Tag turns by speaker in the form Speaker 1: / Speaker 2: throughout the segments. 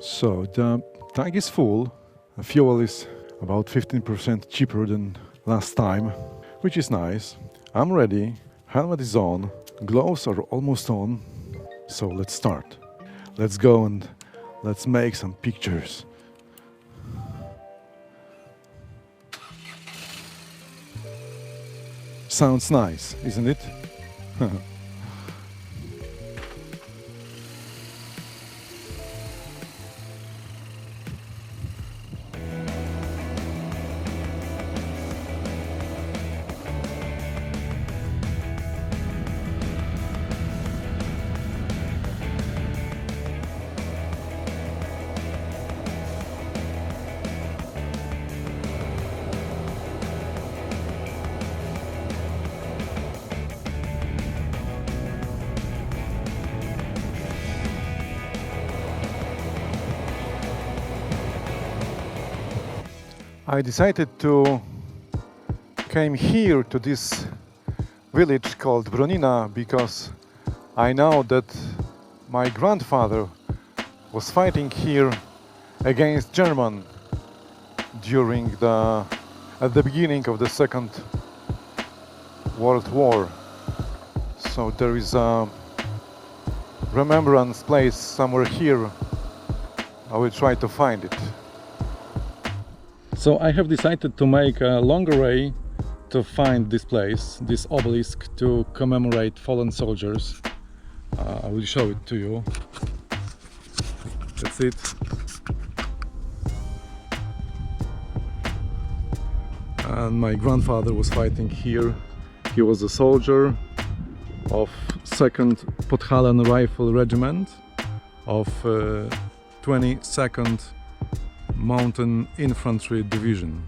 Speaker 1: So the tank is full. The fuel is about 15% cheaper than last time, which is nice. I'm ready. Helmet is on. Gloves are almost on. So let's start. Let's go and let's make some pictures. Sounds nice, isn't it? I decided to came here to this village called Bronina because I know that my grandfather was fighting here against German during at the beginning of the Second World War. So there is a remembrance place somewhere here. I will try to find it. So I have decided to make a longer way to find this place, this obelisk, to commemorate fallen soldiers. I will show it to you. That's it. And my grandfather was fighting here. He was a soldier of 2nd Podhale Rifle Regiment of 22nd Mountain Infantry Division,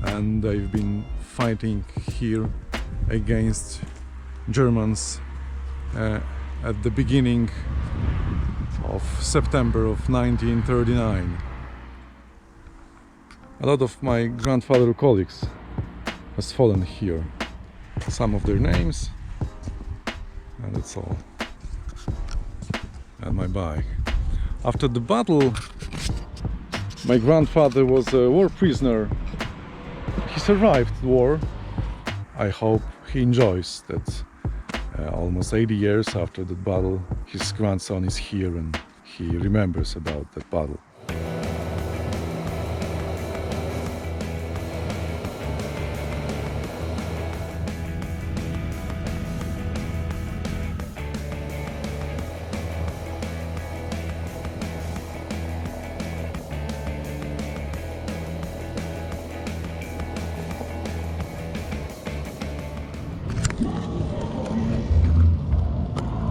Speaker 1: and they've been fighting here against Germans at the beginning of September of 1939. A lot of my grandfather colleagues has fallen here. Some of their names, and that's all. And my bike. After the battle, my grandfather was a war prisoner. He survived the war. I hope he enjoys that. Almost 80 years after that battle, his grandson is here and he remembers about that battle.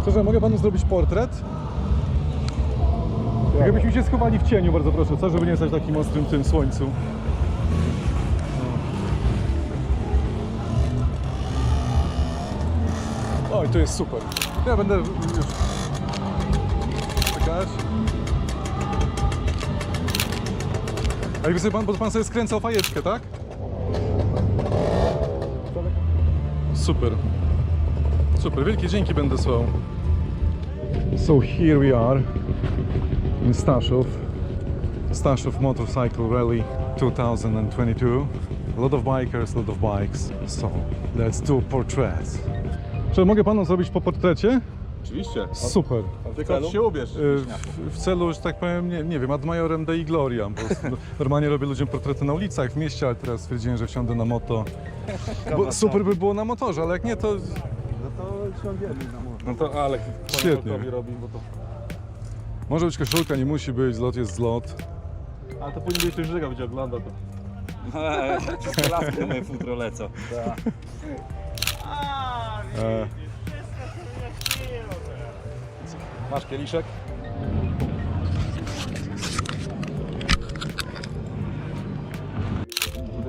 Speaker 1: Szczerze, mogę panu zrobić portret? Jakbyśmy się schowali w cieniu, bardzo proszę, co? Żeby nie stać w takim ostrym tym słońcu. Oj, to jest super. Ja będę już czekać. A jakby sobie pan, bo pan sobie skręcał fajeczkę, tak? Super. Super, wielkie dzięki będę słał. So here we are in Staszów Motorcycle Rally 2022. A lot of bikers, a lot of bikes. So let's do portraits. Czy mogę panu zrobić po portrecie?
Speaker 2: Oczywiście.
Speaker 1: Super.
Speaker 2: Tylko się ubierz.
Speaker 1: W celu, że tak powiem, nie wiem, ad majorem Dei Gloria. Normalnie robię ludziom portrety na ulicach, w mieście, ale teraz stwierdziłem, że wsiądę na moto. Bo super by było na motorze, ale jak nie, to...
Speaker 2: No to ale
Speaker 1: świetnie.
Speaker 2: Robi, bo to...
Speaker 1: Może być koszulka, nie musi być, zlot jest zlot.
Speaker 2: Ale to powinien być Żyga, będzie oglądał to.
Speaker 3: Wszystkie laski moje futro lecą.
Speaker 2: Masz kieliszek?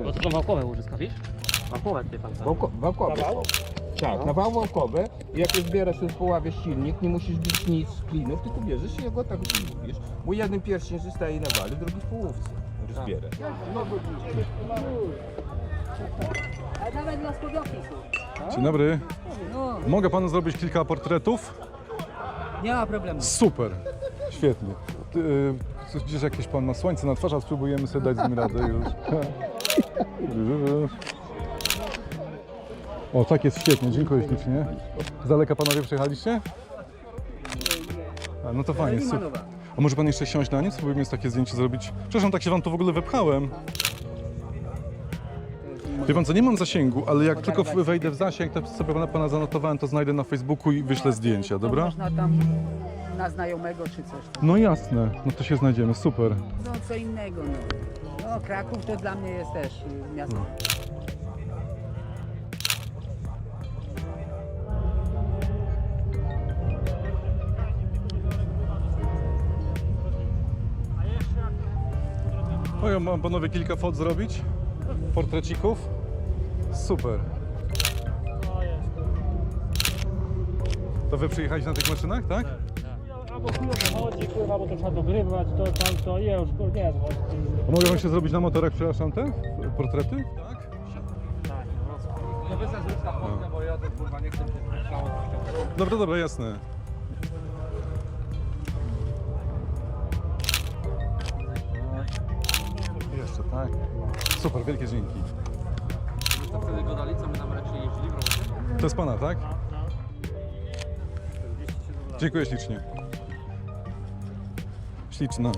Speaker 4: No to wałkowe łożyska, wiesz? Wałkowe tutaj pan.
Speaker 5: Wałkowe. Tak, na wał wałkowy. Jak już zbierasz ten poławiasz silnik, nie musisz bić nic z klinów, tylko bierzesz i jego tak zbierz. Bo jeden pierścień zostaje na wale, drugi w połówce.
Speaker 2: Rozbierę.
Speaker 4: Ale nawet dla spowiaki są.
Speaker 1: Dzień dobry.
Speaker 4: No,
Speaker 1: Mogę panu zrobić kilka portretów?
Speaker 4: nie ma problemu.
Speaker 1: Super. Świetnie. gdzieś jakiś pan ma słońce na twarz, a spróbujemy sobie dać z nim radę już. O, tak jest świetnie, dziękuję ślicznie. Z daleka panowie przyjechaliście? A, no to fajnie, super. A może pan jeszcze siąść na nim? Spróbujmy sobie takie zdjęcie zrobić. Przepraszam, tak się wam tu w ogóle wepchałem. Wie pan co, nie mam zasięgu, ale jak tylko wejdę w zasięg, to sobie pana zanotowałem, to znajdę na Facebooku i wyślę zdjęcia, dobra?
Speaker 4: Można tam na znajomego czy coś.
Speaker 1: No jasne, no to się znajdziemy, super.
Speaker 4: No co innego, no. No Kraków to dla mnie jest też miasto.
Speaker 1: No ja mam panowie kilka fot zrobić, portrecików. Super. To wy przyjechaliście na tych maszynach, tak?
Speaker 6: Albo chujowo chodzi, kurwa, bo to trzeba dogrywać, to tamto, nie już, nie jest.
Speaker 1: A mogę wam się zrobić na motorach, przepraszam, te portrety? Tak.
Speaker 5: No wy zrób na fotkę, bo ja to kurwa nie chcę się słyszało.
Speaker 1: Dobra, dobra, jasne. Jeszcze, tak. Super, wielkie dzięki.
Speaker 5: To wtedy go dali, co my nam raczej jeździli w robocie?
Speaker 1: To jest pana, tak? Dziękuję ślicznie. Śliczna.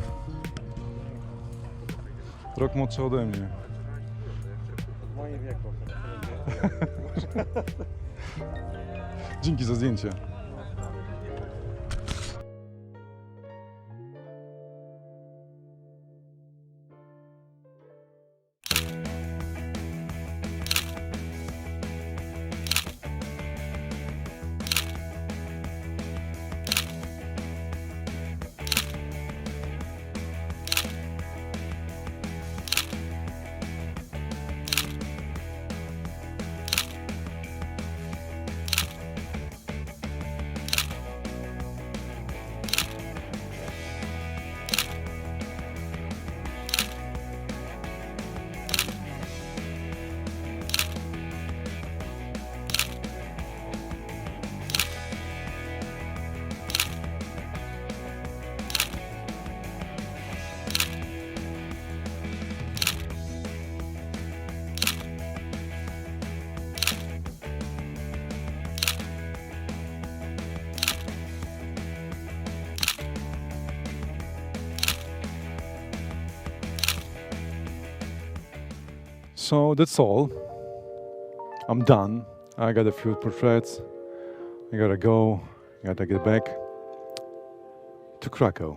Speaker 1: Rok młodszy ode mnie.
Speaker 2: W moim wieku.
Speaker 1: Dzięki za zdjęcie. So that's all. I'm done. I got a few portraits. I gotta go. I gotta get back to Krakow.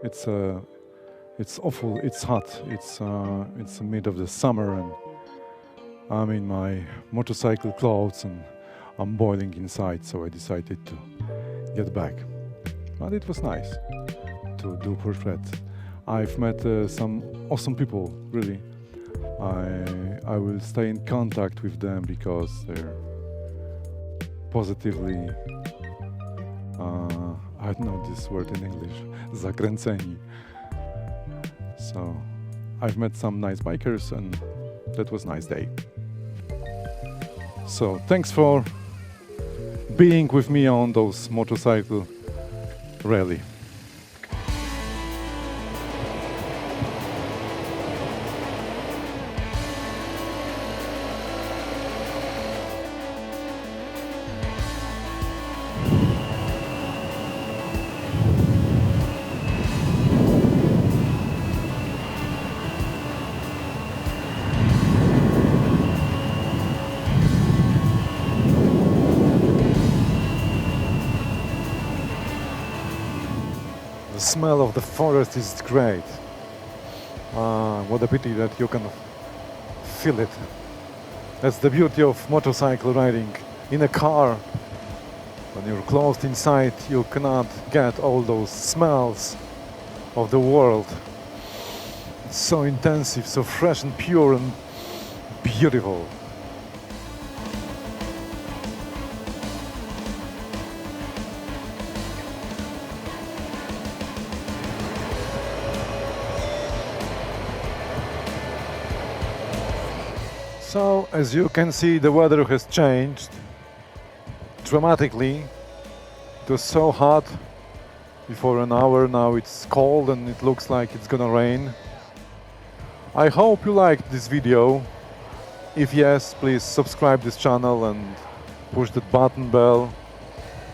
Speaker 1: It's awful. It's hot. It's the mid of the summer, and I'm in my motorcycle clothes, and I'm boiling inside. So I decided to get back. But it was nice to do portraits. I've met some awesome people, really. I will stay in contact with them because they're positively, I don't know this word in English, zakręceni. So I've met some nice bikers and that was a nice day. So thanks for being with me on those motorcycle rally. The smell of the forest is great. What a pity that you can feel it. That's the beauty of motorcycle riding. In a car, when you're closed inside, you cannot get all those smells of the world. It's so intensive, so fresh and pure and beautiful. So, as you can see, the weather has changed dramatically. It was so hot before an hour. Now it's cold and it looks like it's gonna rain. I hope you liked this video. If yes, please subscribe this channel and push the button bell.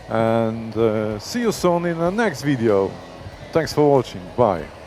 Speaker 1: And see you soon in the next video. Thanks for watching. Bye.